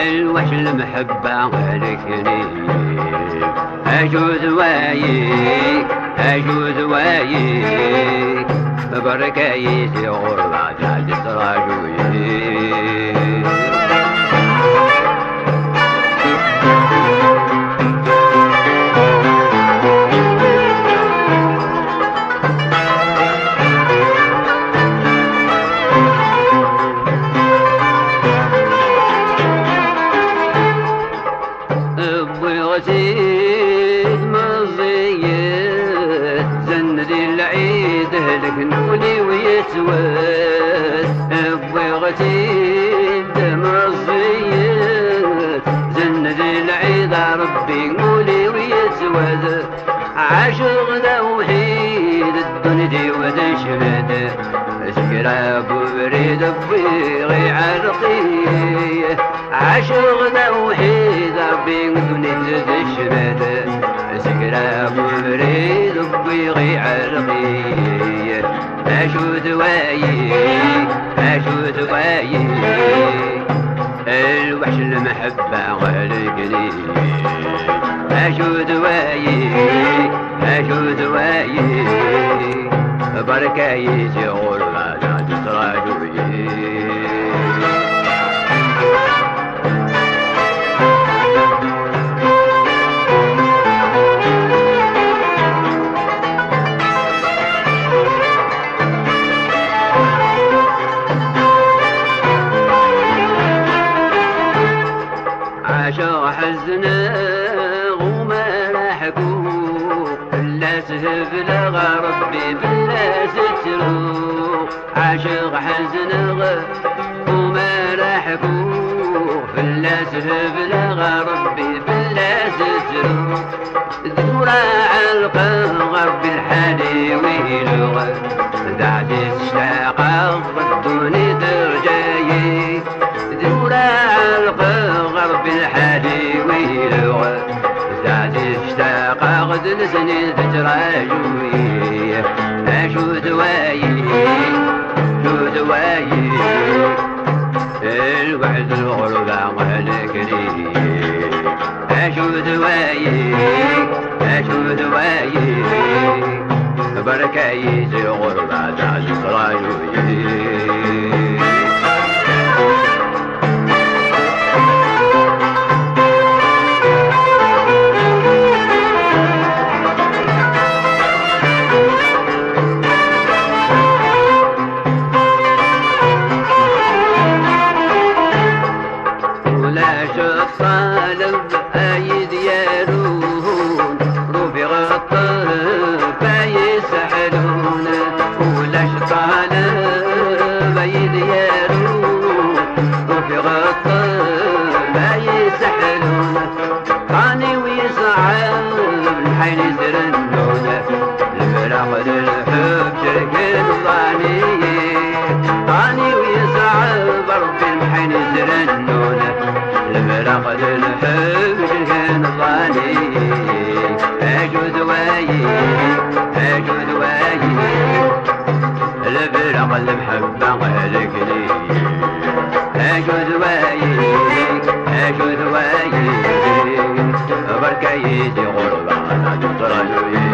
الوحش المحبة غلكني أجوز وايك أجوز وايك بركايتي غربة جعل تراجوي غسيل مزيت زند العيد لك نولي ويسود ابوي غسيل مزيت زند العيد ربي نولي ويسود عاشق ذا وحيد الدنيا ودشمد اسكراب بريد ابوي عرقي عاشق ذا وحيد ربي نولي الشمال سكراب بريد بيغي عرقي أشود وايي أشود وايي الوحش المحبة غلقني أشود وايي أشود وايي بركايتي غربة تراجوي عاشق حزنه وما لحقوه بلا سهب لغى ربي بلا ستروه عاشق حزنه وما لحقوه بلا سهب لغى ربي بلا ستروه ذراع القمر بالحالي ويلغى ذات الشاقة ضدوني درجاي ذراع القمر بالحالي ويلغى ذات الشاقة غد لسني تجراجوي أشود وايي شود وايي الوحد الغربة غلقني أشود وايي أشود وايي بركايتي غربة تراجوي طالب أيد يارون روبي غطب يسحلون ولاش طالب أيد يارون روبي غطب يسحلون طاني ويصعب الحين يزرنون الفراق للحب شركن ضاني طاني ويصعب ربي الحين يزرنون لقد الحب كان ظالي أجود وايي أجود وايي الفرق المحبة غلقني أجود وايي أجود وايي بركايتي غربة لا تطرجوي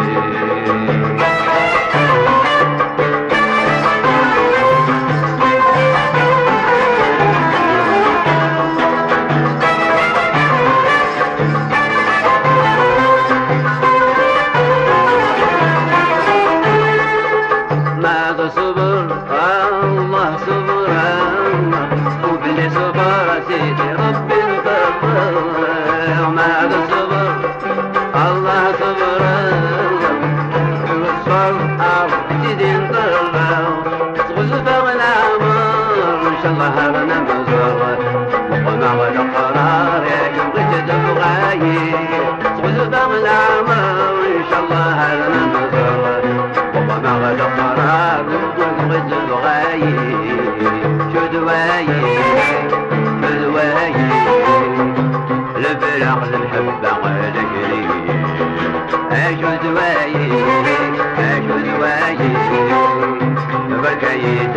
صبر سيدي نطلع تغزف العمر ان شاء الله هذا مزار وقنا غدا قرار يا كم تبغاي تغزف العمر ان شاء الله هذا مزار وقنا غدا قرار تبغاي شو دواي مدواي الفراق المحبة غالي عاشو دواي عاشو دواي بركايد